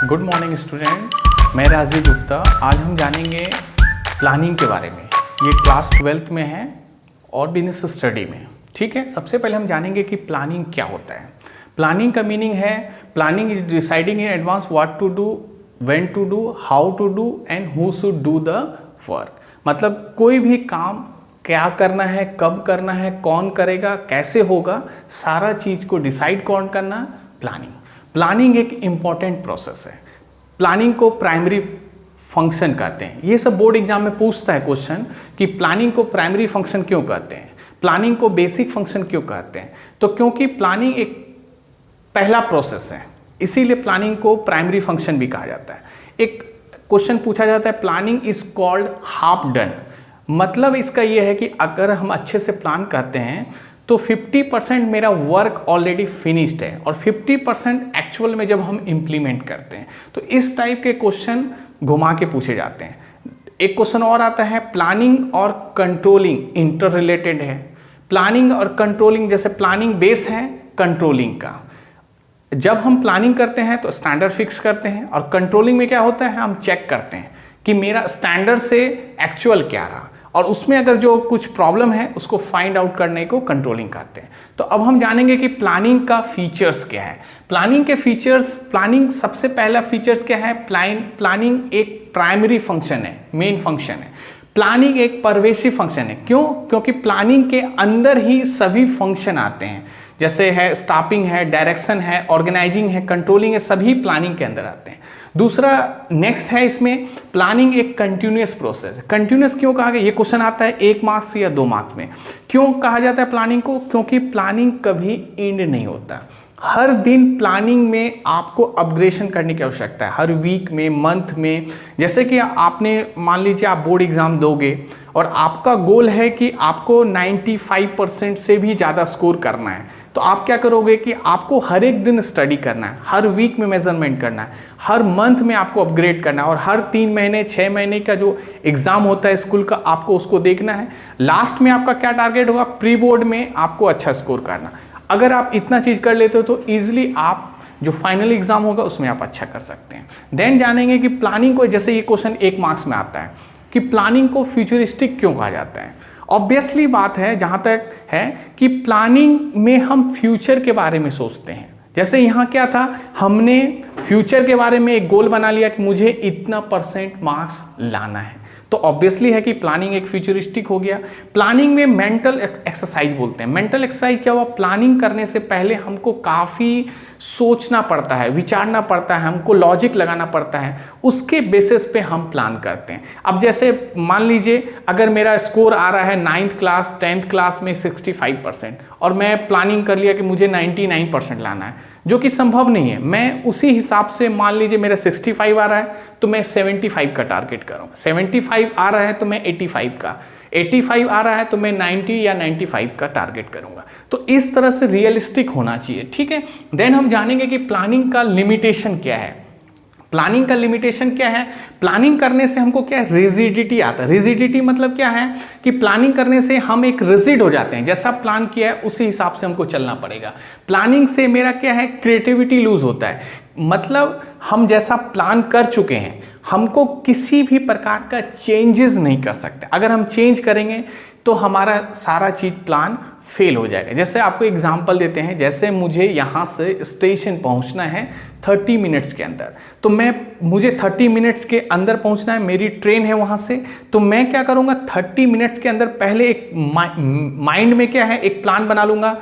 Good morning student, मैं राजीव गुप्ता। आज हम जानेंगे प्लानिंग के बारे में। ये क्लास 12th में है और बिजनेस स्टडी में। ठीक है, सबसे पहले हम जानेंगे कि प्लानिंग क्या होता है। प्लानिंग का मीनिंग है planning is deciding in advance what to do, when to do, how to do and who should do the work. मतलब कोई भी काम क्या करना है, कब करना है, कौन करेगा, कैसे होगा, सारा चीज़ को डिसाइड कौन करना, प्लानिंग। प्लानिंग एक इम्पॉर्टेंट प्रोसेस है। प्लानिंग को प्राइमरी फंक्शन कहते हैं। ये सब बोर्ड एग्जाम में पूछता है क्वेश्चन कि प्लानिंग को प्राइमरी फंक्शन क्यों कहते हैं, प्लानिंग को बेसिक फंक्शन क्यों कहते हैं। तो क्योंकि प्लानिंग एक पहला प्रोसेस है, इसीलिए प्लानिंग को प्राइमरी फंक्शन भी कहा जाता है। एक क्वेश्चन पूछा जाता है planning is called half done. मतलब इसका यह है कि अगर हम अच्छे से प्लान करते हैं तो 50% मेरा वर्क ऑलरेडी फिनिश्ड है और 50% एक्चुअल में जब हम इम्प्लीमेंट करते हैं। तो इस टाइप के क्वेश्चन घुमा के पूछे जाते हैं। एक क्वेश्चन और आता है प्लानिंग और कंट्रोलिंग इंटर रिलेटेड है। प्लानिंग और कंट्रोलिंग, जैसे प्लानिंग बेस है कंट्रोलिंग का। जब हम प्लानिंग करते हैं तो स्टैंडर्ड फिक्स करते हैं और कंट्रोलिंग में क्या होता है, हम चेक करते हैं कि मेरा स्टैंडर्ड से एक्चुअल क्या रहा और उसमें अगर जो कुछ प्रॉब्लम है उसको फाइंड आउट करने को कंट्रोलिंग कहते हैं। तो अब हम जानेंगे कि प्लानिंग का फीचर्स क्या है। प्लानिंग के फीचर्स, प्लानिंग सबसे पहला फीचर्स क्या है, प्लानिंग एक प्राइमरी फंक्शन है, मेन फंक्शन है। प्लानिंग एक परवेसिव फंक्शन है। क्यों? क्योंकि प्लानिंग के अंदर ही सभी फंक्शन आते हैं, जैसे है स्टाफिंग है, डायरेक्शन है, ऑर्गेनाइजिंग है, कंट्रोलिंग है, सभी प्लानिंग के अंदर आते हैं। दूसरा नेक्स्ट है इसमें प्लानिंग एक कंटिन्यूअस प्रोसेस है। कंटिन्यूअस क्यों कहा गया, ये क्वेश्चन आता है 1 मार्क्स या 2 मार्क्स में। क्यों कहा जाता है प्लानिंग को? क्योंकि प्लानिंग कभी एंड नहीं होता। हर दिन प्लानिंग में आपको अपग्रेडेशन करने की आवश्यकता है, हर वीक में, मंथ में। जैसे कि आपने मान लीजिए आप बोर्ड एग्जाम दोगे और आपका गोल है कि आपको 95% से भी ज़्यादा स्कोर करना है, तो आप क्या करोगे कि आपको हर एक दिन स्टडी करना है, हर वीक में मेजरमेंट करना है, हर मंथ में आपको अपग्रेड करना है और हर 3 महीने 6 महीने का जो एग्जाम होता है स्कूल का, आपको उसको देखना है। लास्ट में आपका क्या टारगेट होगा, प्री बोर्ड में आपको अच्छा स्कोर करना। अगर आप इतना चीज़ कर लेते हो तो ईजिली आप जो फाइनल एग्जाम होगा उसमें आप अच्छा कर सकते हैं। देन जानेंगे कि प्लानिंग को, जैसे ये क्वेश्चन 1 मार्क्स में आता है कि प्लानिंग को फ्यूचरिस्टिक क्यों कहा जाता है। ऑब्वियसली बात है, जहाँ तक है कि प्लानिंग में हम फ्यूचर के बारे में सोचते हैं। जैसे यहाँ क्या था, हमने फ्यूचर के बारे में एक गोल बना लिया कि मुझे इतना % मार्क्स लाना है, तो ऑब्वियसली है कि प्लानिंग एक फ्यूचरिस्टिक हो गया। प्लानिंग में मेंटल एक्सरसाइज बोलते हैं। मेंटल एक्सरसाइज क्या हुआ, प्लानिंग करने से पहले हमको काफ़ी सोचना पड़ता है, विचारना पड़ता है, हमको लॉजिक लगाना पड़ता है, उसके बेसिस पे हम प्लान करते हैं। अब जैसे मान लीजिए अगर मेरा स्कोर आ रहा है 9th क्लास 10th क्लास में 65% और मैं प्लानिंग कर लिया कि मुझे 99% लाना है, जो कि संभव नहीं है। मैं उसी हिसाब से, मान लीजिए मेरा 65 आ रहा है तो मैं 75 का टारगेट करूँगा, 75 आ रहा है तो मैं 85 का, 85 आ रहा है तो मैं 90 या 95 का टारगेट करूंगा। तो इस तरह से रियलिस्टिक होना चाहिए। ठीक है, देन हम जानेंगे कि प्लानिंग का लिमिटेशन क्या है। प्लानिंग का लिमिटेशन क्या है, प्लानिंग करने से हमको क्या है, रिजिडिटी आता है। रिजिडिटी मतलब क्या है कि प्लानिंग करने से हम एक रिजिड हो जाते हैं, जैसा प्लान किया है उसी हिसाब से हमको चलना पड़ेगा। प्लानिंग से मेरा क्या है, क्रिएटिविटी लूज होता है। मतलब हम जैसा प्लान कर चुके हैं, हमको किसी भी प्रकार का चेंजेस नहीं कर सकते। अगर हम चेंज करेंगे तो हमारा सारा चीज़ प्लान फेल हो जाएगा। जैसे आपको एग्जांपल देते हैं, जैसे मुझे यहाँ से स्टेशन पहुँचना है 30 मिनट्स के अंदर, तो मुझे 30 मिनट्स के अंदर पहुँचना है, मेरी ट्रेन है वहाँ से, तो मैं क्या करूँगा, 30 मिनट्स के अंदर पहले एक माइंड में क्या है, एक प्लान बना लूँगा।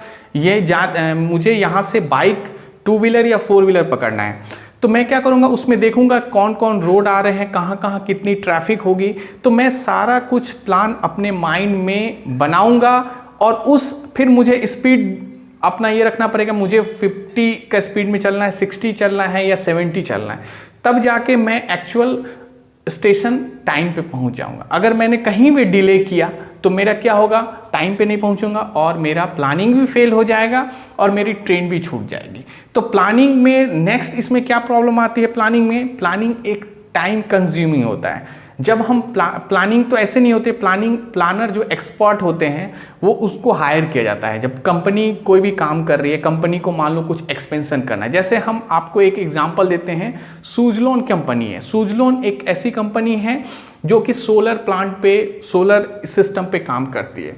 मुझे यहाँ से बाइक 2 व्हीलर या 4 व्हीलर पकड़ना है, तो मैं क्या करूँगा, उसमें देखूंगा कौन कौन रोड आ रहे हैं, कहाँ कहाँ कितनी ट्रैफिक होगी। तो मैं सारा कुछ प्लान अपने माइंड में बनाऊंगा और फिर मुझे स्पीड अपना ये रखना पड़ेगा, मुझे 50 का स्पीड में चलना है, 60 चलना है या 70 चलना है, तब जाके मैं एक्चुअल स्टेशन टाइम पे पहुंच जाऊंगा। अगर मैंने कहीं भी डिले किया तो मेरा क्या होगा, टाइम पे नहीं पहुंचूंगा और मेरा प्लानिंग भी फेल हो जाएगा और मेरी ट्रेन भी छूट जाएगी। तो प्लानिंग में नेक्स्ट इसमें क्या प्रॉब्लम आती है, प्लानिंग में, प्लानिंग एक टाइम कंज्यूमिंग होता है। जब हम प्लानिंग तो ऐसे नहीं होते, प्लानर जो एक्सपर्ट होते हैं वो उसको हायर किया जाता है जब कंपनी कोई भी काम कर रही है, कंपनी को मान लो कुछ एक्सपेंशन करना है। जैसे हम आपको एक एग्जांपल देते हैं, सुज़लोन कंपनी है। सुज़लोन एक ऐसी कंपनी है जो कि सोलर प्लांट पे, सोलर सिस्टम पे काम करती है।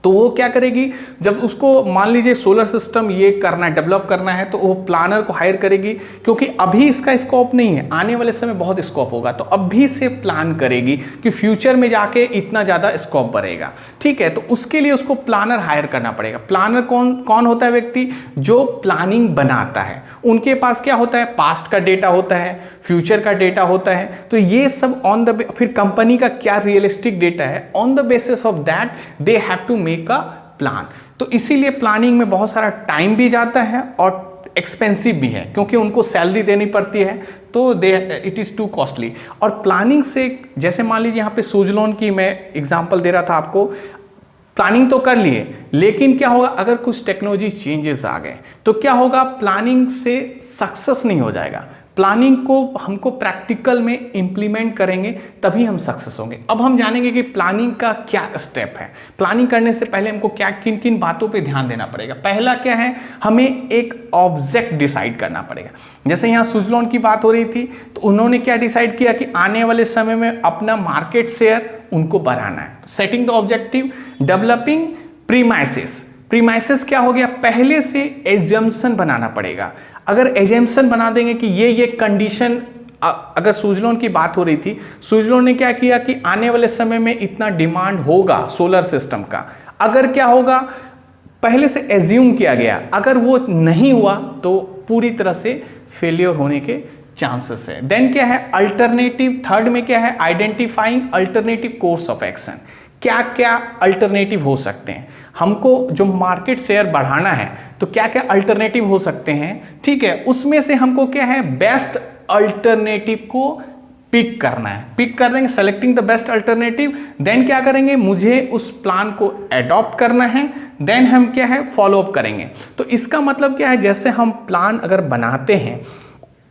तो वो क्या करेगी, जब उसको मान लीजिए सोलर सिस्टम ये करना है, डेवलप करना है, तो वो प्लानर को हायर करेगी, क्योंकि अभी इसका स्कोप नहीं है, आने वाले समय बहुत स्कोप होगा, तो अभी से प्लान करेगी कि फ्यूचर में जाके इतना ज़्यादा स्कोप बढ़ेगा। ठीक है, तो उसके लिए उसको प्लानर हायर करना पड़ेगा। प्लानर कौन होता है? व्यक्ति जो प्लानिंग बनाता है। उनके पास क्या होता है? पास्ट का डेटा होता है, फ्यूचर का डेटा होता है, तो ये सब ऑन द, फिर कंपनी का क्या रियलिस्टिक डेटा है, on the basis of that they have to का प्लान। तो इसीलिए प्लानिंग में बहुत सारा टाइम भी जाता है और एक्सपेंसिव भी है, क्योंकि उनको सैलरी देनी पड़ती है, तो इट इज़ टू कॉस्टली। और प्लानिंग से, जैसे मान लीजिए यहाँ पे सुज़लोन की मैं एग्जांपल दे रहा था आपको, प्लानिंग तो कर लिए, लेकिन क्या होगा अगर कुछ टेक्नोलॉजी चेंजेस आ गए तो क्या होगा? प्लानिंग से सक्सेस नहीं हो जाएगा। प्लानिंग को हमको प्रैक्टिकल में इम्प्लीमेंट करेंगे तभी हम सक्सेस होंगे। अब हम जानेंगे कि प्लानिंग का क्या स्टेप है। प्लानिंग करने से पहले हमको क्या किन किन बातों पे ध्यान देना पड़ेगा। पहला क्या है, हमें एक ऑब्जेक्ट डिसाइड करना पड़ेगा। जैसे यहाँ सुज़लोन की बात हो रही थी, तो उन्होंने क्या डिसाइड किया कि आने वाले समय में अपना मार्केट शेयर उनको बढ़ाना है। Setting the objective, developing premises. Premises क्या हो गया? पहले से एजम्पशन बनाना पड़ेगा। अगर एजम्पशन बना देंगे कि ये कंडीशन, अगर सुज़लोन की बात हो रही थी, सुज़लोन ने क्या किया कि आने वाले समय में इतना डिमांड होगा सोलर सिस्टम का, अगर क्या होगा पहले से एज्यूम किया गया, अगर वो नहीं हुआ तो पूरी तरह से फेलियर होने के चांसेस है। देन क्या है? अल्टरनेटिव। थर्ड में क्या है? Identifying alternative course of action. क्या क्या अल्टरनेटिव हो सकते हैं? हमको जो मार्केट शेयर बढ़ाना है तो क्या क्या अल्टरनेटिव हो सकते हैं? ठीक है, उसमें से हमको क्या है? बेस्ट अल्टरनेटिव को पिक करना है। पिक कर देंगे, selecting the best alternative. Then क्या करेंगे? मुझे उस प्लान को एडॉप्ट करना है। देन हम क्या है? फॉलो अप करेंगे। तो इसका मतलब क्या है? जैसे हम प्लान अगर बनाते हैं,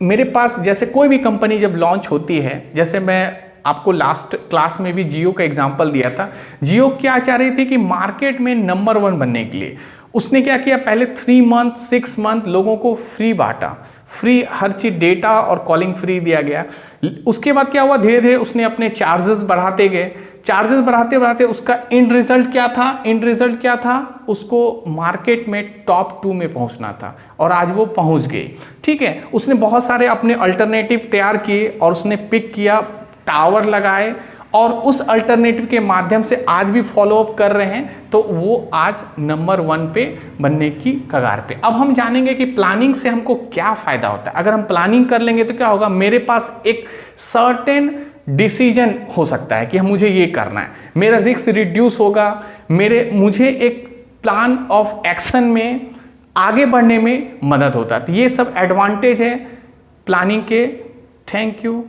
मेरे पास जैसे कोई भी कंपनी जब लॉन्च होती है, जैसे मैं आपको लास्ट क्लास में भी जियो का एग्जांपल दिया था। जियो क्या चाह रही थी कि मार्केट में नंबर 1 बनने के लिए उसने क्या किया? पहले 3 मंथ 6 मंथ लोगों को फ्री बांटा, फ्री हर चीज, डेटा और कॉलिंग फ्री दिया गया। उसके बाद क्या हुआ? धीरे धीरे उसने अपने चार्जेस बढ़ाते गए। चार्जेस बढ़ाते बढ़ाते उसका एंड रिजल्ट क्या था? एंड रिजल्ट क्या था? उसको मार्केट में टॉप 2 में पहुंचना था, और आज वो पहुंच गई। ठीक है, उसने बहुत सारे अपने अल्टरनेटिव तैयार किए और उसने पिक किया, टावर लगाए, और उस अल्टरनेटिव के माध्यम से आज भी फॉलो अप कर रहे हैं, तो वो आज नंबर 1 पे बनने की कगार पे। अब हम जानेंगे कि प्लानिंग से हमको क्या फायदा होता है। अगर हम प्लानिंग कर लेंगे तो क्या होगा? मेरे पास एक सर्टेन डिसीजन हो सकता है कि मुझे ये करना है, मेरा रिस्क रिड्यूस होगा, मुझे एक प्लान ऑफ एक्शन में आगे बढ़ने में मदद होता है। तो ये सब एडवांटेज है प्लानिंग के। Thank you.